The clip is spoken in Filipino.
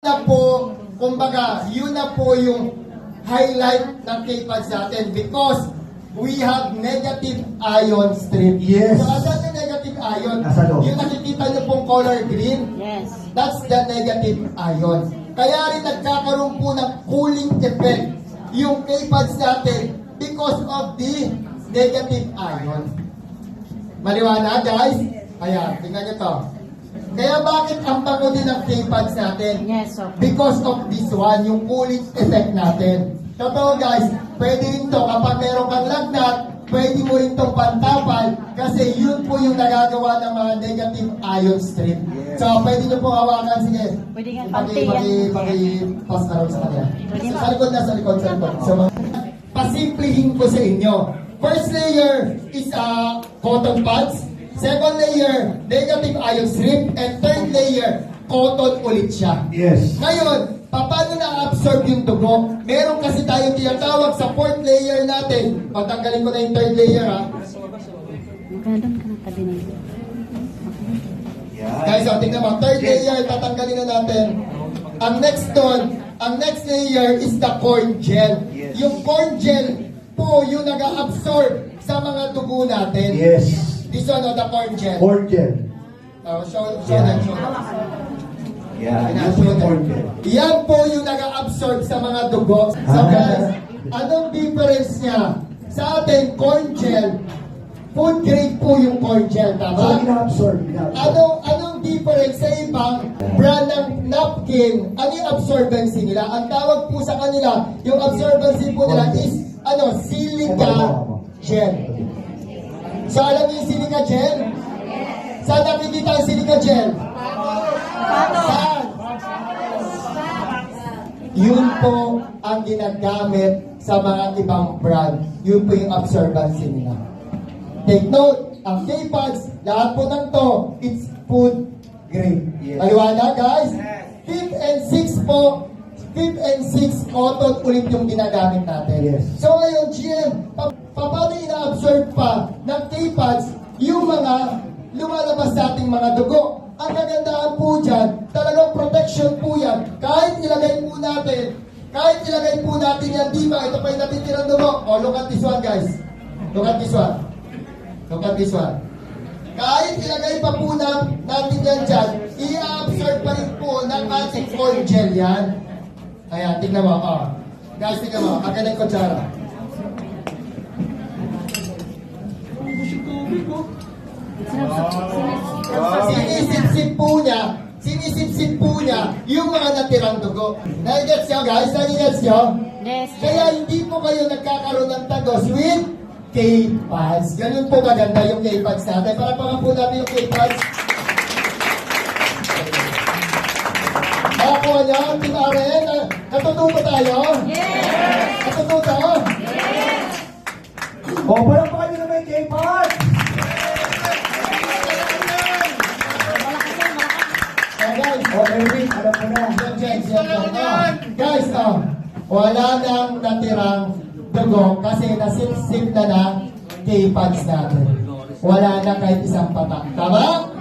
na po, kumbaga, yun na po yung highlight ng K-Pads natin because we have negative ion strip. Yes. So, asan yung negative ion? Nasa loob. Yung nakikita nyo pong color green, Yes. that's the negative ion. Kaya rin nagkakaroon po ng cooling effect yung K-Pads natin because of the negative ion. Maliwanag, guys? Ayan, tingnan nyo to. Kaya bakit ang bango din ng K-Pads natin? Yes, okay. Because of this one, yung cooling effect natin. Totoo guys, pwede rin to kapag meron kang lagnat, pwede mo rin itong pantapal kasi yun po yung nagagawa ng mga negative ion strip. So, pwede nyo pong hawakan. Sige, Pwede nga pantay yan. pass na rin sa kanya. Pwede Sa likod na, sa likod. So, pasimplihin ko sa inyo. First layer is cotton pads. Second layer, negative ion strip. And third layer, cotton ulit siya. Yes. Ngayon, paano na-absorb yung dugo? Meron kasi tayong tinatawag sa fourth layer natin. Patanggalin ko na yung third layer ha. Magandang ka ng tabi na yun. Guys, tingnan mo. Third layer, tatanggalin na natin. Ang next layer is the corn gel. Yes. Yung corn gel po, yung nag-absorb sa mga dugo natin. Yes. This one, the corn gel. Corn gel. Show Yeah. that, show that. Yeah. Yan po yung corn gel. Yan po yung nag-absorb sa mga dugo. So guys, anong difference niya? Sa atin, corn gel, food grade po yung corn gel, So, tama? ina-absorb. Anong difference sa ibang brand ng napkin? Ano yung absorbency nila? Ang tawag po sa kanila, yung absorbency po nila is silica gel. So alam niyo yung silica gel? Saan nakikita ang silica gel? Saan? Yun po ang ginagamit sa mga ibang brand. Yun po yung absorbency nila. Take note, ang K-Pads, lahat po ng to, it's food grade. Yes. Maliwanag, guys? 5th and 6th po, 5th and 6th cotton ulit yung ginagamit natin. Yes. So ngayon, GM, paano ina-absorb pa ng K-Pads yung mga lumalabas sa ating mga dugo? Ang kagandahan po dyan, talagang protection po yan. Kahit ilagay po natin yan, di ba? Ito pa yung natitirang dugo. Oh, look at this one, guys. Look at this one. Look at this one. Kahit ilagay pa po natin yan dyan, i-absorb pa rin po ng ating corn gel yan. Ayan, tignan mo. Oh. Guys, tignan mo. Ang ganang kutsara. Sinisip-sip po niya yung mga natirang dugo. Nagigets nyo, guys? Nagigets nyo? Yes. Kaya hindi po kayo nagkakaroon ng tagos with K-Pads. Ganun po maganda yung K-Pads natin. Para pa po natin yung K-Pads. Ako niya, Team Aren, natututo tayo? Yes. Natututo? Yes. O, parang pa kayo naman yung K-Pads. Guys, O, Erwin, alam ko na. guys, wala nang natirang dugo kasi nasip-sip na ng K-Pads natin. Wala na kahit isang patak. Tama?